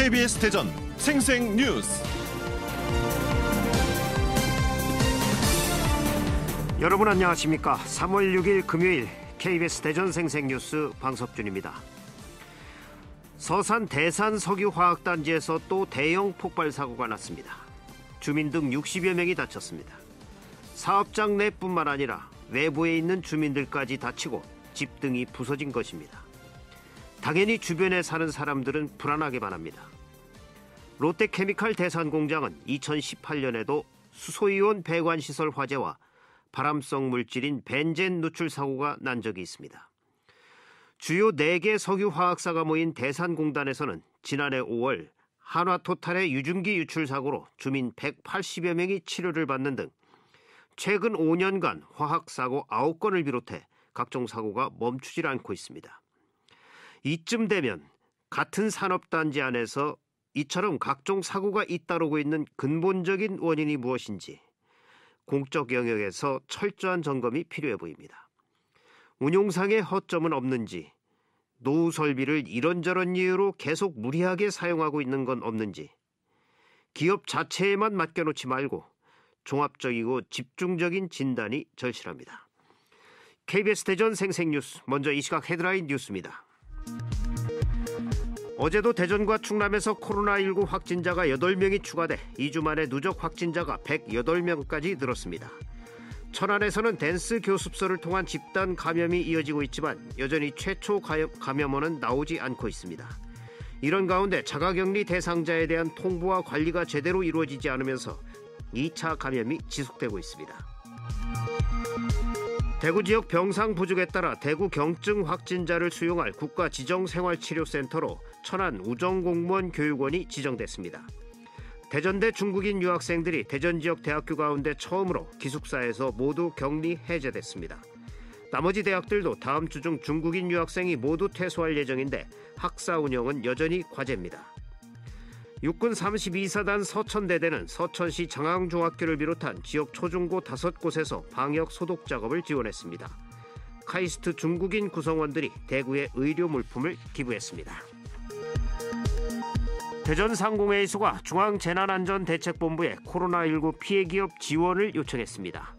KBS 대전 생생뉴스. 여러분 안녕하십니까? 3월 6일 금요일 KBS 대전 생생뉴스 방석준입니다. 서산 대산 석유화학단지에서 또 대형 폭발 사고가 났습니다. 주민 등 60여 명이 다쳤습니다. 사업장 내뿐만 아니라 외부에 있는 주민들까지 다치고 집 등이 부서진 것입니다. 당연히 주변에 사는 사람들은 불안하게만 합니다. 롯데케미칼 대산공장은 2018년에도 수소이온 배관시설 화재와 발암성 물질인 벤젠 누출 사고가 난 적이 있습니다. 주요 4개 석유화학사가 모인 대산공단에서는 지난해 5월 한화토탈의 유증기 유출 사고로 주민 180여 명이 치료를 받는 등 최근 5년간 화학사고 9건을 비롯해 각종 사고가 멈추질 않고 있습니다. 이쯤 되면 같은 산업단지 안에서 이처럼 각종 사고가 잇따르고 있는 근본적인 원인이 무엇인지 공적 영역에서 철저한 점검이 필요해 보입니다. 운용상의 허점은 없는지, 노후 설비를 이런저런 이유로 계속 무리하게 사용하고 있는 건 없는지, 기업 자체에만 맡겨놓지 말고 종합적이고 집중적인 진단이 절실합니다. KBS 대전 생생뉴스, 먼저 이 시각 헤드라인 뉴스입니다. 어제도 대전과 충남에서 코로나19 확진자가 8명이 추가돼 2주 만에 누적 확진자가 108명까지 늘었습니다. 천안에서는 댄스 교습소를 통한 집단 감염이 이어지고 있지만 여전히 최초 감염원은 나오지 않고 있습니다. 이런 가운데 자가격리 대상자에 대한 통보와 관리가 제대로 이루어지지 않으면서 2차 감염이 지속되고 있습니다. 대구 지역 병상 부족에 따라 대구 경증 확진자를 수용할 국가지정생활치료센터로 천안 우정공무원 교육원이 지정됐습니다. 대전대 중국인 유학생들이 대전 지역 대학교 가운데 처음으로 기숙사에서 모두 격리 해제됐습니다. 나머지 대학들도 다음 주 중 중국인 유학생이 모두 퇴소할 예정인데 학사 운영은 여전히 과제입니다. 육군 32사단 서천대대는 서천시 장항중학교를 비롯한 지역 초중고 5곳에서 방역 소독 작업을 지원했습니다. 카이스트 중국인 구성원들이 대구에 의료 물품을 기부했습니다. 대전상공회의소가 중앙재난안전대책본부에 코로나19 피해기업 지원을 요청했습니다.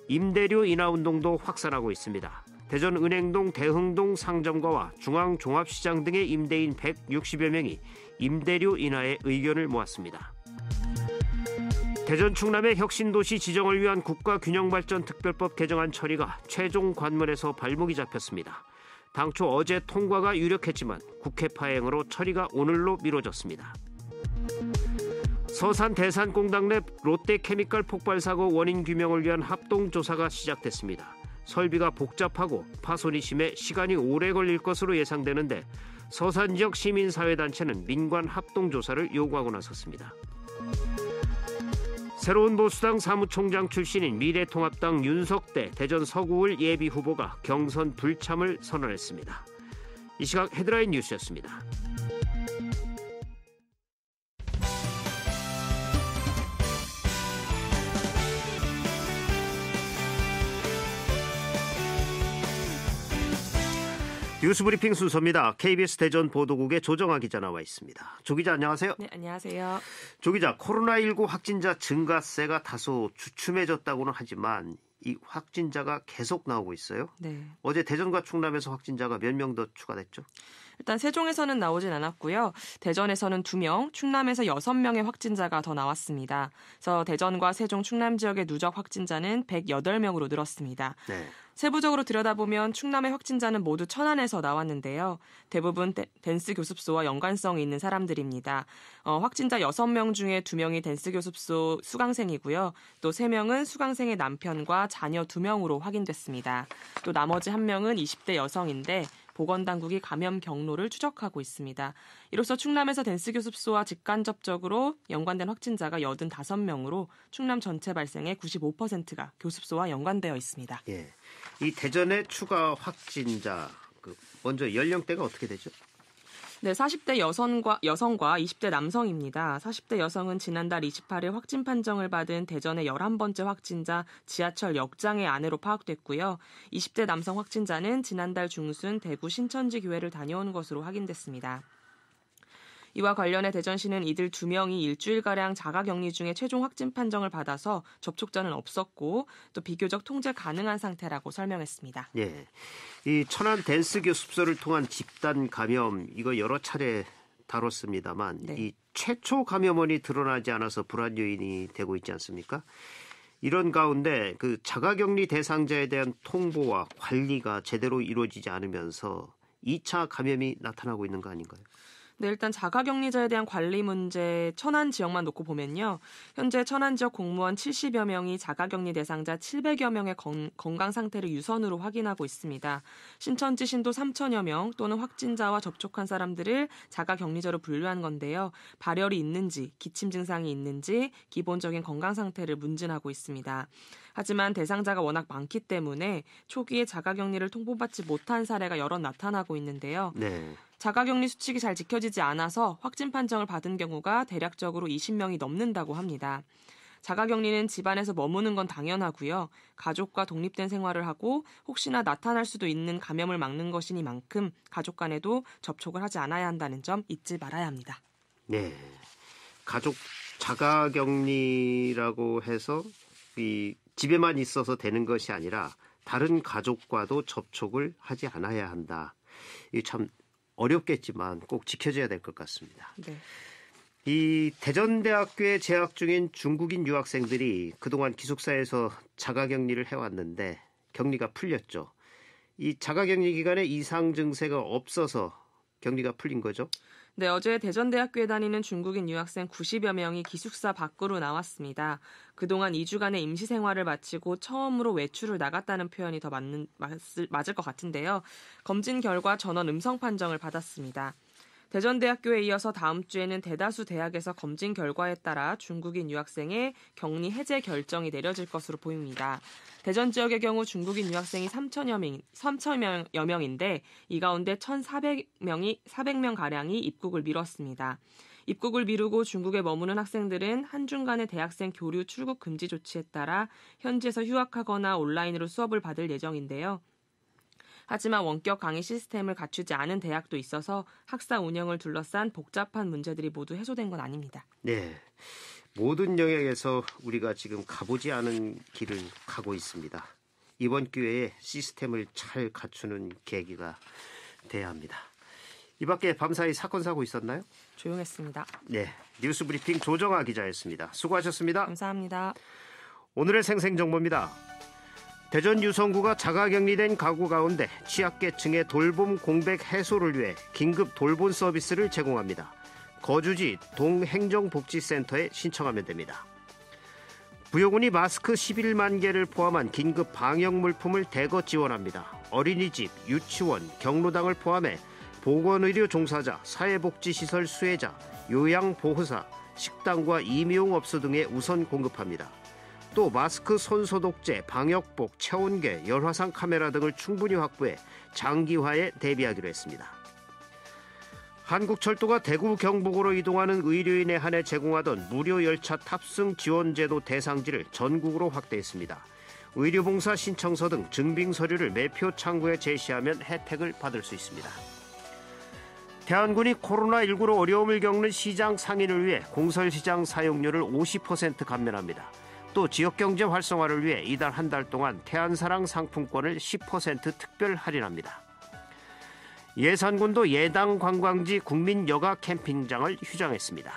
임대료 인하 운동도 확산하고 있습니다. 대전은행동 대흥동 상점가와 중앙종합시장 등의 임대인 160여 명이 임대료 인하에 의견을 모았습니다. 대전 충남의 혁신도시 지정을 위한 국가균형발전특별법 개정안 처리가 최종 관문에서 발목이 잡혔습니다. 당초 어제 통과가 유력했지만 국회 파행으로 처리가 오늘로 미뤄졌습니다. 서산 대산공단 내 롯데케미칼 폭발 사고 원인 규명을 위한 합동조사가 시작됐습니다. 설비가 복잡하고 파손이 심해 시간이 오래 걸릴 것으로 예상되는데 서산 지역 시민사회단체는 민관 합동조사를 요구하고 나섰습니다. 새로운 보수당 사무총장 출신인 미래통합당 윤석대 대전 서구을 예비후보가 경선 불참을 선언했습니다. 이 시각 헤드라인 뉴스였습니다. 뉴스브리핑 순서입니다. KBS 대전 보도국의 조정아 기자 나와 있습니다. 조 기자 안녕하세요. 네, 안녕하세요. 조 기자, 코로나19 확진자 증가세가 다소 주춤해졌다고는 하지만 이 확진자가 계속 나오고 있어요. 네. 어제 대전과 충남에서 확진자가 몇 명 더 추가됐죠? 일단 세종에서는 나오진 않았고요. 대전에서는 2명, 충남에서 6명의 확진자가 더 나왔습니다. 그래서 대전과 세종, 충남 지역의 누적 확진자는 108명으로 늘었습니다. 네. 세부적으로 들여다보면 충남의 확진자는 모두 천안에서 나왔는데요. 대부분 댄스 교습소와 연관성이 있는 사람들입니다. 확진자 6명 중에 2명이 댄스 교습소 수강생이고요. 또 3명은 수강생의 남편과 자녀 2명으로 확인됐습니다. 또 나머지 1명은 20대 여성인데 보건당국이 감염 경로를 추적하고 있습니다. 이로써 충남에서 댄스 교습소와 직간접적으로 연관된 확진자가 85명으로 충남 전체 발생의 95%가 교습소와 연관되어 있습니다. 예. 이 대전의 추가 확진자, 먼저 연령대가 어떻게 되죠? 네, 40대 여성과 20대 남성입니다. 40대 여성은 지난달 28일 확진 판정을 받은 대전의 11번째 확진자 지하철 역장의 아내로 파악됐고요. 20대 남성 확진자는 지난달 중순 대구 신천지 교회를 다녀온 것으로 확인됐습니다. 이와 관련해 대전시는 이들 2명이 일주일가량 자가격리 중에 최종 확진 판정을 받아서 접촉자는 없었고 또 비교적 통제 가능한 상태라고 설명했습니다. 예, 이 천안 댄스 교습소를 통한 집단 감염 이거 여러 차례 다뤘습니다만 네. 이 최초 감염원이 드러나지 않아서 불안 요인이 되고 있지 않습니까? 이런 가운데 그 자가격리 대상자에 대한 통보와 관리가 제대로 이루어지지 않으면서 2차 감염이 나타나고 있는 거 아닌가요? 네, 일단 자가격리자에 대한 관리 문제 천안 지역만 놓고 보면요. 현재 천안 지역 공무원 70여 명이 자가격리 대상자 700여 명의 건강 상태를 유선으로 확인하고 있습니다. 신천지 신도 3천여 명 또는 확진자와 접촉한 사람들을 자가격리자로 분류한 건데요. 발열이 있는지, 기침 증상이 있는지 기본적인 건강 상태를 문진하고 있습니다. 하지만 대상자가 워낙 많기 때문에 초기에 자가격리를 통보받지 못한 사례가 여러 나타나고 있는데요. 네. 자가격리 수칙이 잘 지켜지지 않아서 확진 판정을 받은 경우가 대략적으로 20명이 넘는다고 합니다. 자가격리는 집안에서 머무는 건 당연하고요. 가족과 독립된 생활을 하고 혹시나 나타날 수도 있는 감염을 막는 것이니만큼 가족 간에도 접촉을 하지 않아야 한다는 점 잊지 말아야 합니다. 네. 가족 자가격리라고 해서 이 집에만 있어서 되는 것이 아니라 다른 가족과도 접촉을 하지 않아야 한다. 이 참 어렵겠지만 꼭 지켜져야 될 것 같습니다. 네. 이 대전대학교에 재학 중인 중국인 유학생들이 그동안 기숙사에서 자가격리를 해왔는데 격리가 풀렸죠. 이 자가격리 기간에 이상 증세가 없어서 격리가 풀린 거죠? 네, 어제 대전대학교에 다니는 중국인 유학생 90여 명이 기숙사 밖으로 나왔습니다. 그동안 2주간의 임시 생활을 마치고 처음으로 외출을 나갔다는 표현이 더 맞을 것 같은데요. 검진 결과 전원 음성 판정을 받았습니다. 대전대학교에 이어서 다음 주에는 대다수 대학에서 검진 결과에 따라 중국인 유학생의 격리 해제 결정이 내려질 것으로 보입니다. 대전 지역의 경우 중국인 유학생이 3천여 명인데 이 가운데 1,400명가량이 입국을 미뤘습니다. 입국을 미루고 중국에 머무는 학생들은 한중간의 대학생 교류 출국 금지 조치에 따라 현지에서 휴학하거나 온라인으로 수업을 받을 예정인데요. 하지만 원격 강의 시스템을 갖추지 않은 대학도 있어서 학사 운영을 둘러싼 복잡한 문제들이 모두 해소된 건 아닙니다. 네. 모든 영역에서 우리가 지금 가보지 않은 길을 가고 있습니다. 이번 기회에 시스템을 잘 갖추는 계기가 돼야 합니다. 이 밖에 밤사이 사건 사고 있었나요? 조용했습니다. 네. 뉴스 브리핑 조정아 기자였습니다. 수고하셨습니다. 감사합니다. 오늘의 생생정보입니다. 대전 유성구가 자가격리된 가구 가운데 취약계층의 돌봄 공백 해소를 위해 긴급 돌봄 서비스를 제공합니다. 거주지 동행정복지센터에 신청하면 됩니다. 부여군이 마스크 11만 개를 포함한 긴급 방역 물품을 대거 지원합니다. 어린이집, 유치원, 경로당을 포함해 보건의료 종사자, 사회복지시설 수혜자, 요양보호사, 식당과 임용업소 등에 우선 공급합니다. 또 마스크, 손소독제, 방역복, 체온계, 열화상 카메라 등을 충분히 확보해 장기화에 대비하기로 했습니다. 한국철도가 대구 경북으로 이동하는 의료인에 한해 제공하던 무료 열차 탑승 지원제도 대상지를 전국으로 확대했습니다. 의료봉사 신청서 등 증빙 서류를 매표 창구에 제시하면 혜택을 받을 수 있습니다. 대한군이 코로나19로 어려움을 겪는 시장 상인을 위해 공설시장 사용료를 50% 감면합니다. 또 지역경제 활성화를 위해 이달 한 달 동안 태안사랑 상품권을 10% 특별 할인합니다. 예산군도 예당 관광지 국민여가 캠핑장을 휴장했습니다.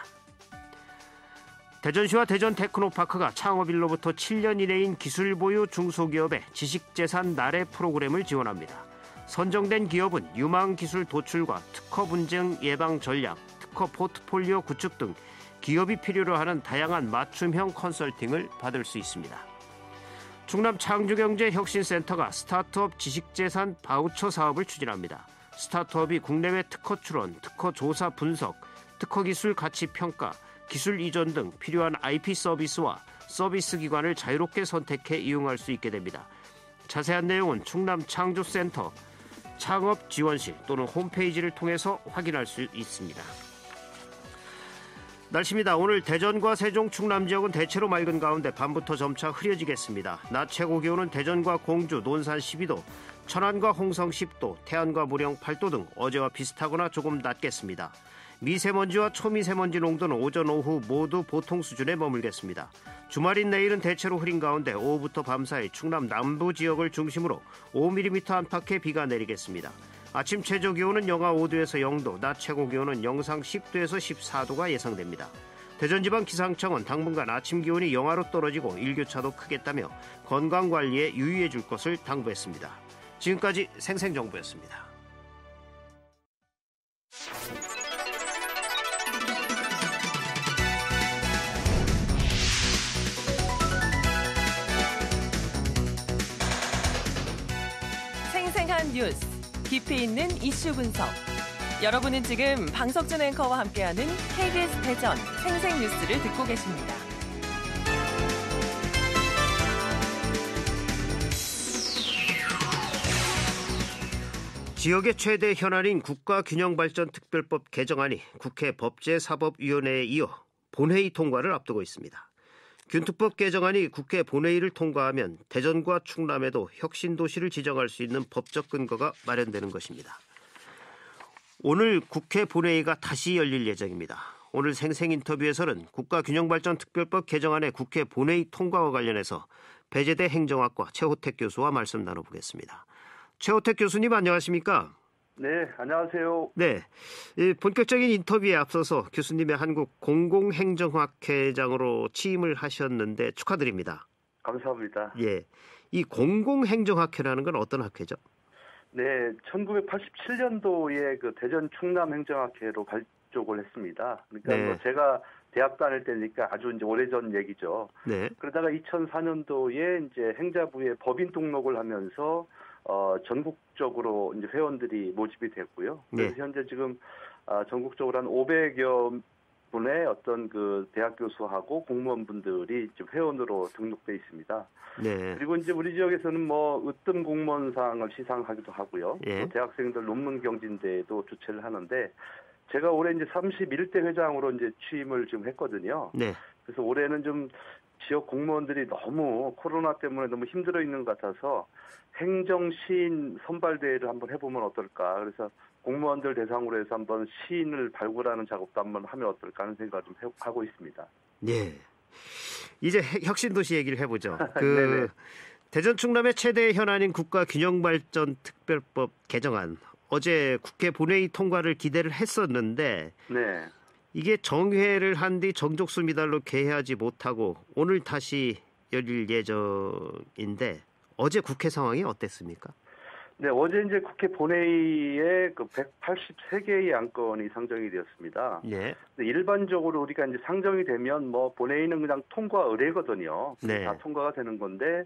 대전시와 대전테크노파크가 창업일로부터 7년 이내인 기술보유 중소기업의 지식재산 나래 프로그램을 지원합니다. 선정된 기업은 유망기술 도출과 특허 분쟁 예방 전략, 특허 포트폴리오 구축 등 기업이 필요로 하는 다양한 맞춤형 컨설팅을 받을 수 있습니다. 충남 창조경제혁신센터가 스타트업 지식재산 바우처 사업을 추진합니다. 스타트업이 국내외 특허 출원, 특허 조사 분석, 특허 기술 가치 평가, 기술 이전 등 필요한 IP 서비스와 서비스 기관을 자유롭게 선택해 이용할 수 있게 됩니다. 자세한 내용은 충남 창조센터 창업 지원실 또는 홈페이지를 통해서 확인할 수 있습니다. 날씨입니다. 오늘 대전과 세종, 충남 지역은 대체로 맑은 가운데 밤부터 점차 흐려지겠습니다. 낮 최고 기온은 대전과 공주, 논산 12도, 천안과 홍성 10도, 태안과 무령 8도 등 어제와 비슷하거나 조금 낮겠습니다. 미세먼지와 초미세먼지 농도는 오전 오후 모두 보통 수준에 머물겠습니다. 주말인 내일은 대체로 흐린 가운데 오후부터 밤사이 충남 남부 지역을 중심으로 5mm 안팎의 비가 내리겠습니다. 아침 최저 기온은 영하 5도에서 0도, 낮 최고 기온은 영상 10도에서 14도가 예상됩니다. 대전지방기상청은 당분간 아침 기온이 영하로 떨어지고 일교차도 크겠다며 건강관리에 유의해 줄 것을 당부했습니다. 지금까지 생생정보였습니다. 생생한 뉴스, 깊이 있는 이슈 분석. 여러분은 지금 방석준 앵커와 함께하는 KBS 대전 생생뉴스를 듣고 계십니다. 지역의 최대 현안인 국가균형발전특별법 개정안이 국회 법제사법위원회에 이어 본회의 통과를 앞두고 있습니다. 균특법 개정안이 국회 본회의를 통과하면 대전과 충남에도 혁신도시를 지정할 수 있는 법적 근거가 마련되는 것입니다. 오늘 국회 본회의가 다시 열릴 예정입니다. 오늘 생생 인터뷰에서는 국가균형발전특별법 개정안의 국회 본회의 통과와 관련해서 배재대 행정학과 최호택 교수와 말씀 나눠보겠습니다. 최호택 교수님 안녕하십니까? 네, 안녕하세요. 네, 본격적인 인터뷰에 앞서서 교수님의 한국 공공행정학회장으로 취임을 하셨는데 축하드립니다. 감사합니다. 예, 이 공공행정학회라는 건 어떤 학회죠? 네, 1987년도에 그 대전 충남행정학회로 발족을 했습니다. 그러니까 네. 뭐 제가 대학 다닐 때니까 아주 이제 오래전 얘기죠. 네, 그러다가 2004년도에 이제 행자부에 법인 등록을 하면서 전국적으로 이제 회원들이 모집이 됐고요. 그래서 네. 현재 지금 전국적으로 한 500여 분의 어떤 그 대학 교수하고 공무원분들이 지금 회원으로 등록돼 있습니다. 네, 그리고 이제 우리 지역에서는 뭐 으뜸 공무원상을 시상하기도 하고요. 예. 또 대학생들 논문 경진대회도 주최를 하는데 제가 올해 이제 31대 회장으로 이제 취임을 지금 했거든요. 네, 그래서 올해는 좀 지역 공무원들이 너무 코로나 때문에 너무 힘들어 있는 것 같아서 행정시인 선발대회를 한번 해보면 어떨까. 그래서 공무원들 대상으로 해서 한번 시인을 발굴하는 작업도 한번 하면 어떨까 하는 생각을 좀 하고 있습니다. 예. 이제 혁신도시 얘기를 해보죠. 네네. 대전 충남의 최대 현안인 국가균형발전특별법 개정안 어제 국회 본회의 통과를 기대를 했었는데 네. 이게 정회를 한 뒤 정족수 미달로 개회하지 못하고 오늘 다시 열릴 예정인데 어제 국회 상황이 어땠습니까? 네, 어제 이제 국회 본회의에 그 183개의 안건이 상정이 되었습니다. 예. 근데 일반적으로 우리가 이제 상정이 되면 뭐 본회의는 그냥 통과 의례거든요. 네. 다 통과가 되는 건데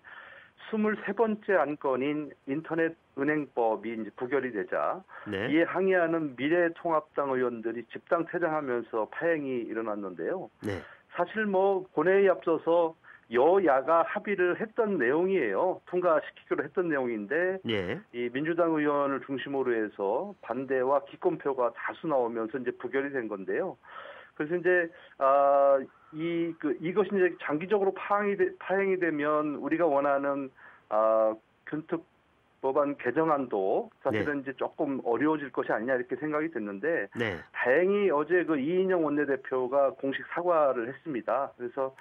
23번째 안건인 인터넷 은행법이 이제 부결이 되자 네. 이에 항의하는 미래통합당 의원들이 집단 퇴장하면서 파행이 일어났는데요. 네. 사실 뭐 본회의에 앞서서 여야가 합의를 했던 내용이에요. 통과시키기로 했던 내용인데 예. 이 민주당 의원을 중심으로 해서 반대와 기권표가 다수 나오면서 이제 부결이 된 건데요. 그래서 이제 이것이 이제 장기적으로 파행이 되면 우리가 원하는 균특 법안 개정안도 사실은 이제 조금 어려워질 것이 아니냐 이렇게 생각이 됐는데 네. 다행히 어제 그 이인영 원내대표가 공식 사과를 했습니다. 그래서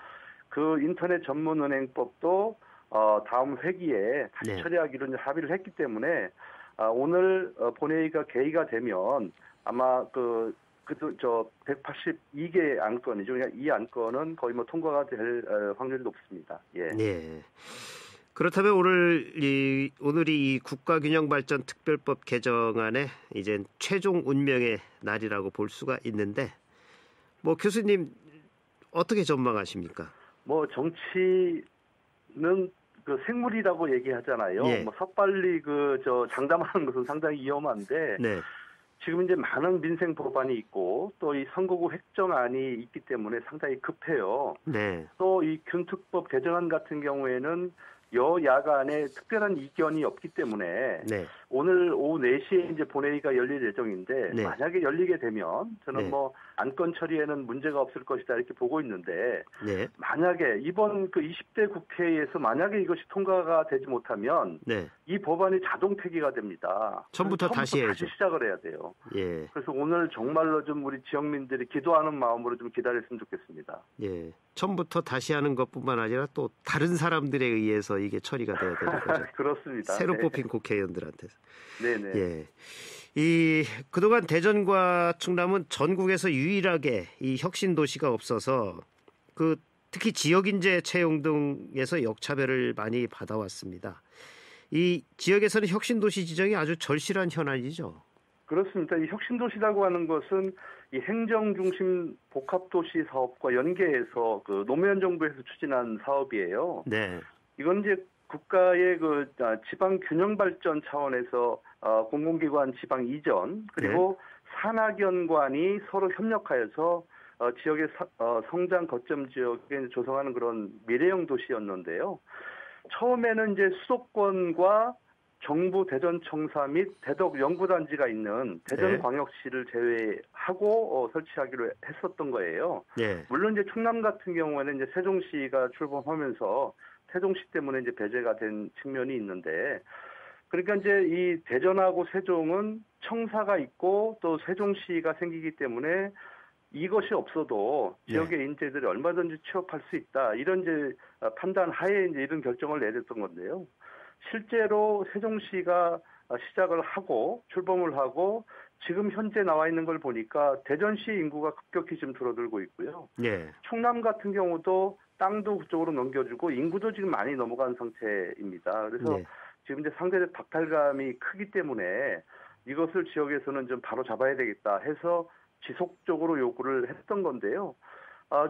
그 인터넷 전문은행법도 다음 회기에 다시 네. 처리하기로 이제 합의를 했기 때문에 오늘 본회의가 개의가 되면 아마 저 182개 안건이죠. 그냥 이 안건은 거의 뭐 통과가 될 확률이 높습니다. 예. 네. 그렇다면 오늘이 이 국가균형발전특별법 개정안의 이제 최종 운명의 날이라고 볼 수가 있는데 뭐 교수님 어떻게 전망하십니까? 뭐 정치는 그 생물이라고 얘기하잖아요. 예. 뭐 섣빨리 장담하는 것은 상당히 위험한데 네. 지금 이제 많은 민생 법안이 있고 또 이 선거구 획정안이 있기 때문에 상당히 급해요. 네. 또 이 균특법 개정안 같은 경우에는 여야가 간에 특별한 이견이 없기 때문에 네. 오늘 오후 4시에 이제 본회의가 열릴 예정인데 네. 만약에 열리게 되면 저는 네. 뭐 안건 처리에는 문제가 없을 것이다 이렇게 보고 있는데 네. 만약에 이번 그 20대 국회에서 만약에 이것이 통과가 되지 못하면 네. 이 법안이 자동 폐기가 됩니다. 처음부터 다시 해야죠. 다시 시작을 해야 돼요. 예. 그래서 오늘 정말로 좀 우리 지역민들이 기도하는 마음으로 좀 기다렸으면 좋겠습니다. 예. 처음부터 다시 하는 것뿐만 아니라 또 다른 사람들에 의해서 이게 처리가 돼야 되는 거죠. 그렇습니다. 새로 네. 뽑힌 국회의원들한테서. 네네. 예. 이 그동안 대전과 충남은 전국에서 유일하게 이 혁신 도시가 없어서 그 특히 지역 인재 채용 등에서 역차별을 많이 받아왔습니다. 이 지역에서는 혁신 도시 지정이 아주 절실한 현안이죠. 그렇습니다. 이 혁신도시라고 하는 것은 이 행정중심 복합도시 사업과 연계해서 그 노무현 정부에서 추진한 사업이에요. 네. 이건 이제 국가의 그 지방 균형 발전 차원에서 공공기관 지방 이전 그리고 산학연관이 서로 협력하여서 지역의 성장 거점 지역에 조성하는 그런 미래형 도시였는데요. 처음에는 이제 수도권과 정부 대전청사 및 대덕 연구단지가 있는 대전광역시를 제외하고 설치하기로 했었던 거예요. 네. 물론 이제 충남 같은 경우에는 이제 세종시가 출범하면서 세종시 때문에 이제 배제가 된 측면이 있는데, 그러니까 이제 이 대전하고 세종은 청사가 있고 또 세종시가 생기기 때문에 이것이 없어도 지역의 인재들이 얼마든지 취업할 수 있다. 이런 이제 판단 하에 이제 이런 결정을 내렸던 건데요. 실제로 세종시가 시작을 하고 출범을 하고 지금 현재 나와 있는 걸 보니까 대전시 인구가 급격히 지금 줄어들고 있고요. 네. 충남 같은 경우도 땅도 그쪽으로 넘겨주고 인구도 지금 많이 넘어간 상태입니다. 그래서 네. 지금 이제 상대적 박탈감이 크기 때문에 이것을 지역에서는 좀 바로 잡아야 되겠다 해서 지속적으로 요구를 했던 건데요.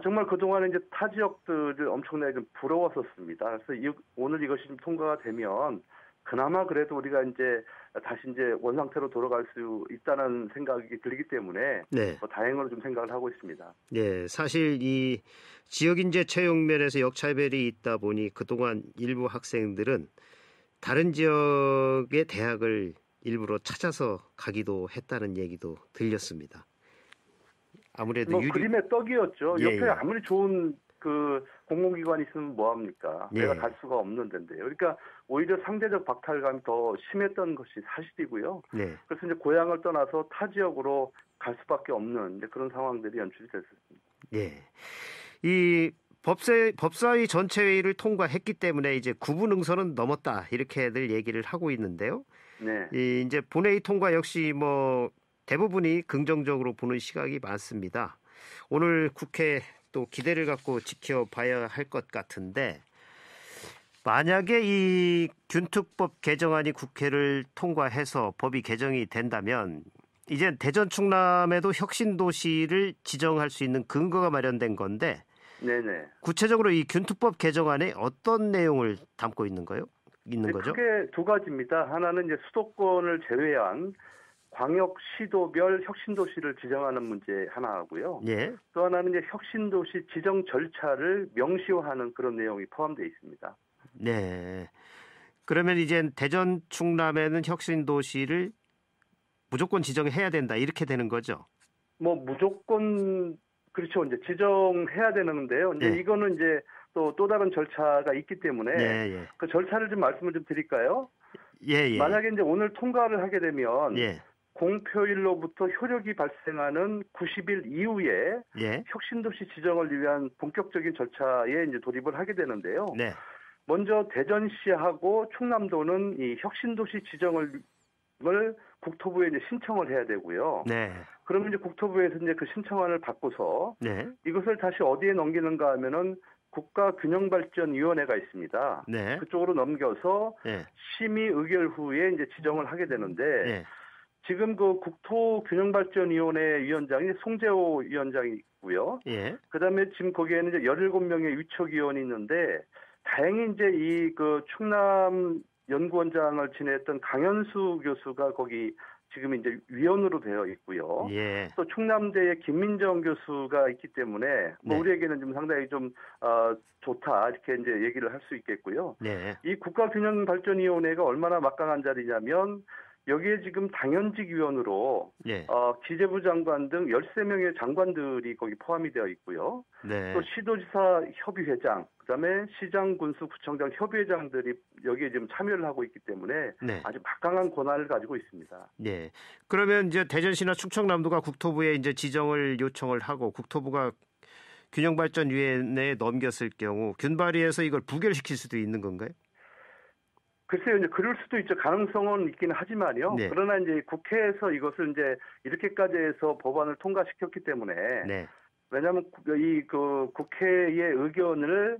정말 그동안에 이제 타 지역들을 엄청나게 좀 부러웠었습니다. 그래서 오늘 이것이 좀 통과가 되면 그나마 그래도 우리가 이제 다시 이제 원상태로 돌아갈 수 있다는 생각이 들기 때문에 네. 다행으로 좀 생각을 하고 있습니다. 네, 사실 이 지역 인재 채용 면에서 역차별이 있다 보니 그동안 일부 학생들은 다른 지역의 대학을 일부러 찾아서 가기도 했다는 얘기도 들렸습니다. 아무래도 그림의 떡이었죠. 예, 옆에 예. 아무리 좋은 그 공공기관이 있으면 뭐합니까? 예. 내가 갈 수가 없는 데인데요. 그러니까 오히려 상대적 박탈감이 더 심했던 것이 사실이고요. 네. 그래서 이제 고향을 떠나서 타 지역으로 갈 수밖에 없는 이제 그런 상황들이 연출이 됐습니다. 예. 이 법사위 전체 회의를 통과했기 때문에 이제 구분 응선은 넘었다 이렇게들 얘기를 하고 있는데요. 네. 이 이제 본회의 통과 역시 뭐 대부분이 긍정적으로 보는 시각이 많습니다. 오늘 국회 또 기대를 갖고 지켜봐야 할 것 같은데, 만약에 이 균특법 개정안이 국회를 통과해서 법이 개정이 된다면 이제 대전 충남에도 혁신도시를 지정할 수 있는 근거가 마련된 건데, 네네. 구체적으로 이 균특법 개정안에 어떤 내용을 담고 있는 거죠? 크게 두 가지입니다. 하나는 이제 수도권을 제외한 광역시도별 혁신도시를 지정하는 문제 하나하고요. 예. 또 하나는 이제 혁신도시 지정 절차를 명시화하는 그런 내용이 포함되어 있습니다. 네. 그러면 이제 대전 충남에는 혁신도시를 무조건 지정해야 된다 이렇게 되는 거죠? 뭐 무조건 그렇죠. 이제 지정해야 되는데요. 이제 예. 이거는 이제 또 다른 절차가 있기 때문에 예. 그 절차를 좀 말씀을 좀 드릴까요? 예. 만약에 이제 오늘 통과를 하게 되면 예. 공표일로부터 효력이 발생하는 90일 이후에 예. 혁신도시 지정을 위한 본격적인 절차에 이제 돌입을 하게 되는데요. 네. 먼저 대전시하고 충남도는 이 혁신도시 지정을 국토부에 이제 신청을 해야 되고요. 네. 그러면 이제 국토부에서 이제 그 신청안을 받고서 네. 이것을 다시 어디에 넘기는가 하면은 국가균형발전위원회가 있습니다. 네. 그쪽으로 넘겨서 네. 심의 의결 후에 이제 지정을 하게 되는데 네. 지금 그 국토균형발전위원회 위원장이 송재호 위원장이고요. 예. 그다음에 지금 거기에는 이제 17명의 위촉위원이 있는데 다행히 이제 이 그 충남 연구원장을 지냈던 강현수 교수가 거기 지금 이제 위원으로 되어 있고요. 예. 또 충남대의 김민정 교수가 있기 때문에 뭐 네. 우리에게는 좀 상당히 좀 좋다 이렇게 이제 얘기를 할 수 있겠고요. 네. 이 국가균형발전위원회가 얼마나 막강한 자리냐면 여기에 지금 당연직 위원으로 예. 기재부 장관 등 13명의 장관들이 거기 포함이 되어 있고요. 네. 또 시도지사 협의회장, 그다음에 시장, 군수, 구청장 협의회장들이 여기에 지금 참여를 하고 있기 때문에 네. 아주 막강한 권한을 가지고 있습니다. 네. 그러면 이제 대전시나 충청남도가 국토부에 이제 지정을 요청을 하고 국토부가 균형발전위원회에 넘겼을 경우 균발위에서 이걸 부결시킬 수도 있는 건가요? 글쎄요, 이제 그럴 수도 있죠. 가능성은 있기는 하지만요. 네. 그러나 이제 국회에서 이것을 이제 이렇게까지 해서 법안을 통과시켰기 때문에 네. 왜냐하면 국회의 의견을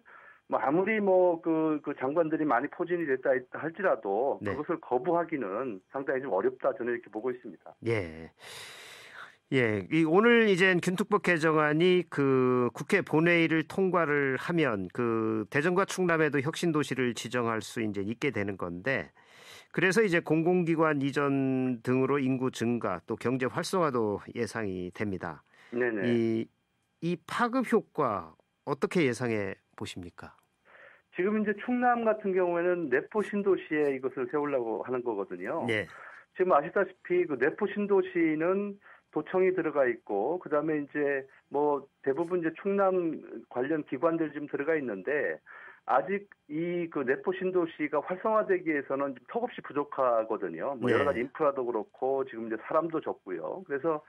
뭐 아무리 그 장관들이 많이 포진이 됐다 할지라도 네. 그것을 거부하기는 상당히 좀 어렵다 저는 이렇게 보고 있습니다. 예. 예, 오늘 이제 균특법 개정안이 그 국회 본회의를 통과를 하면 그 대전과 충남에도 혁신도시를 지정할 수 이제 있게 되는 건데, 그래서 이제 공공기관 이전 등으로 인구 증가 또 경제 활성화도 예상이 됩니다. 네네. 이 파급 효과 어떻게 예상해 보십니까? 지금 이제 충남 같은 경우에는 내포 신도시에 이것을 세우려고 하는 거거든요. 네. 지금 아시다시피 그 내포 신도시는 도청이 들어가 있고 그다음에 이제 뭐 대부분 이제 충남 관련 기관들 좀 들어가 있는데 아직 이 그 내포 신도시가 활성화되기 위해서는 좀 턱없이 부족하거든요. 뭐 네. 여러 가지 인프라도 그렇고 지금 이제 사람도 적고요. 그래서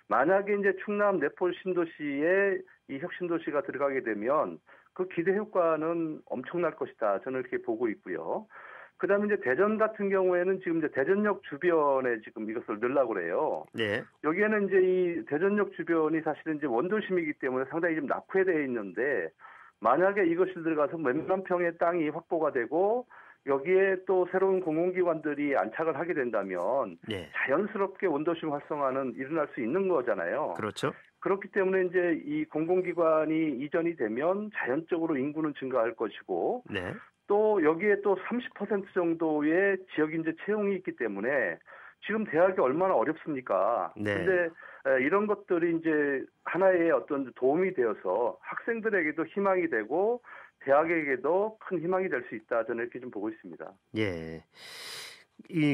만약에 이제 충남 내포 신도시에 이 혁신도시가 들어가게 되면 그 기대 효과는 엄청날 것이다. 저는 이렇게 보고 있고요. 그다음에 이제 대전 같은 경우에는 지금 이제 대전역 주변에 지금 이것을 넣으려고 그래요. 네. 여기에는 이제 이 대전역 주변이 사실은 이제 원도심이기 때문에 상당히 좀 낙후되어 있는데 만약에 이것이 들어가서 몇만 평의 땅이 확보가 되고 여기에 또 새로운 공공기관들이 안착을 하게 된다면 네. 자연스럽게 원도심 활성화는 일어날 수 있는 거잖아요. 그렇죠. 그렇기 때문에 이제 이 공공기관이 이전이 되면 자연적으로 인구는 증가할 것이고 네. 또 여기에 또 30% 정도의 지역인재 채용이 있기 때문에 지금 대학이 얼마나 어렵습니까? 네. 근데 이런 것들이 이제 하나의 어떤 도움이 되어서 학생들에게도 희망이 되고 대학에게도 큰 희망이 될 수 있다. 저는 이렇게 좀 보고 있습니다. 예.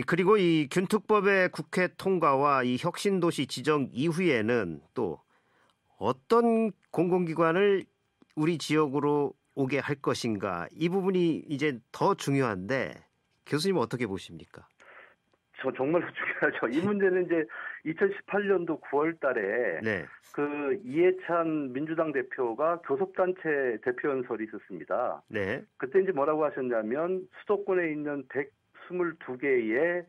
그리고 이 균특법의 국회 통과와 이 혁신도시 지정 이후에는 또 어떤 공공기관을 우리 지역으로 오게 할 것인가, 이 부분이 이제 더 중요한데 교수님 어떻게 보십니까? 저 정말로 중요하죠. 이 문제는 이제 2018년도 9월 달에 네. 그 이해찬 민주당 대표가 교섭단체 대표연설이 있었습니다. 네. 그때 이제 뭐라고 하셨냐면 수도권에 있는 122개의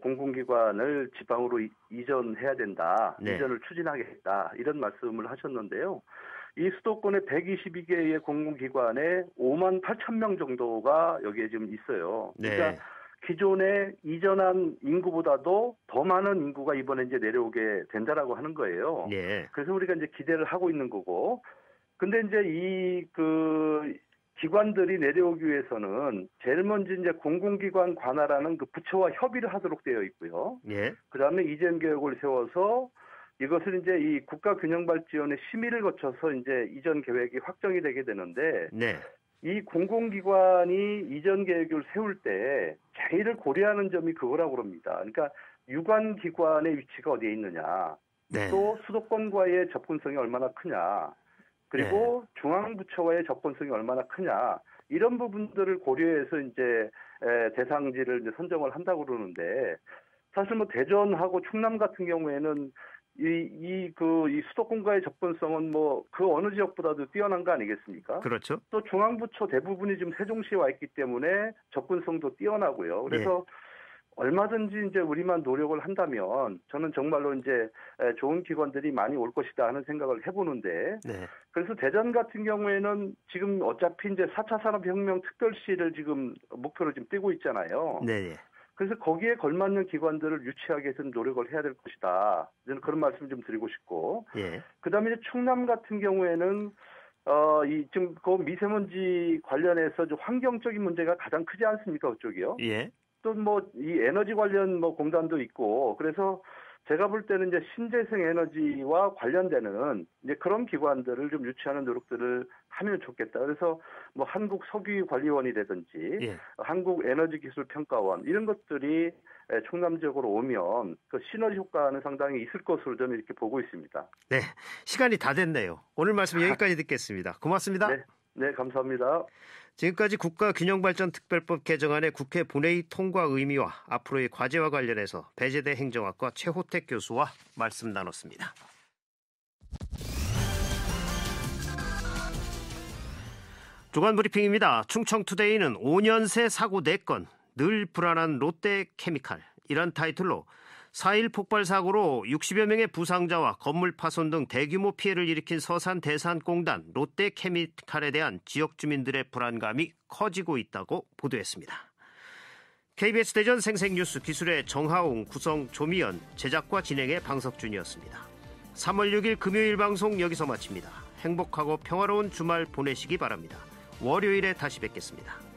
공공기관을 지방으로 이전해야 된다. 네. 이전을 추진하겠다. 이런 말씀을 하셨는데요. 이 수도권의 122개의 공공기관에 5만 8천 명 정도가 여기에 지금 있어요. 그러니까 네. 기존에 이전한 인구보다도 더 많은 인구가 이번에 이제 내려오게 된다라고 하는 거예요. 네. 그래서 우리가 이제 기대를 하고 있는 거고. 근데 이제 이 기관들이 내려오기 위해서는 제일 먼저 이제 공공기관 관할하는 그 부처와 협의를 하도록 되어 있고요. 네. 그다음에 이전 계획을 세워서 이것을 이제 이 국가균형발전의 심의를 거쳐서 이제 이전 계획이 확정이 되게 되는데 네. 이 공공기관이 이전 계획을 세울 때 제일 고려하는 점이 그거라고 그럽니다. 그러니까 유관기관의 위치가 어디에 있느냐, 네. 또 수도권과의 접근성이 얼마나 크냐, 그리고 중앙부처와의 접근성이 얼마나 크냐, 이런 부분들을 고려해서 이제 대상지를 이제 선정을 한다고 그러는데 사실 뭐 대전하고 충남 같은 경우에는 이 수도권과의 접근성은 뭐 그 어느 지역보다도 뛰어난 거 아니겠습니까? 그렇죠. 또 중앙부처 대부분이 지금 세종시에 와 있기 때문에 접근성도 뛰어나고요. 그래서 얼마든지 이제 우리만 노력을 한다면 저는 정말로 이제 좋은 기관들이 많이 올 것이다 하는 생각을 해보는데 네. 그래서 대전 같은 경우에는 지금 어차피 이제 4차 산업혁명 특별시를 지금 목표로 지금 띄고 있잖아요. 네. 그래서 거기에 걸맞는 기관들을 유치하기 위해서는 노력을 해야 될 것이다. 저는 그런 말씀 좀 드리고 싶고. 예. 그다음에 이제 충남 같은 경우에는 지금 그 미세먼지 관련해서 좀 환경적인 문제가 가장 크지 않습니까, 그쪽이요? 예. 또 이 에너지 관련 공단도 있고, 그래서 제가 볼 때는 이제 신재생 에너지와 관련되는 이제 그런 기관들을 좀 유치하는 노력들을 하면 좋겠다. 그래서 한국 석유관리원이라든지 예. 한국 에너지기술평가원 이런 것들이 충남 지역으로 오면 그 시너지 효과는 상당히 있을 것으로 저는 이렇게 보고 있습니다. 네, 시간이 다 됐네요. 오늘 말씀 여기까지 듣겠습니다. 고맙습니다. 네, 감사합니다. 지금까지 국가균형발전특별법 개정안의 국회 본회의 통과 의미와 앞으로의 과제와 관련해서 배재대 행정학과 최호택 교수와 말씀 나눴습니다. 주간브리핑입니다. 충청투데이는 5년 새 사고 4건, 늘 불안한 롯데케미칼, 이런 타이틀로 4.1 폭발 사고로 60여 명의 부상자와 건물 파손 등 대규모 피해를 일으킨 서산대산공단 롯데케미칼에 대한 지역 주민들의 불안감이 커지고 있다고 보도했습니다. KBS 대전 생생뉴스 기술의 정하웅, 구성 조미연, 제작과 진행의 방석준이었습니다. 3월 6일 금요일 방송 여기서 마칩니다. 행복하고 평화로운 주말 보내시기 바랍니다. 월요일에 다시 뵙겠습니다.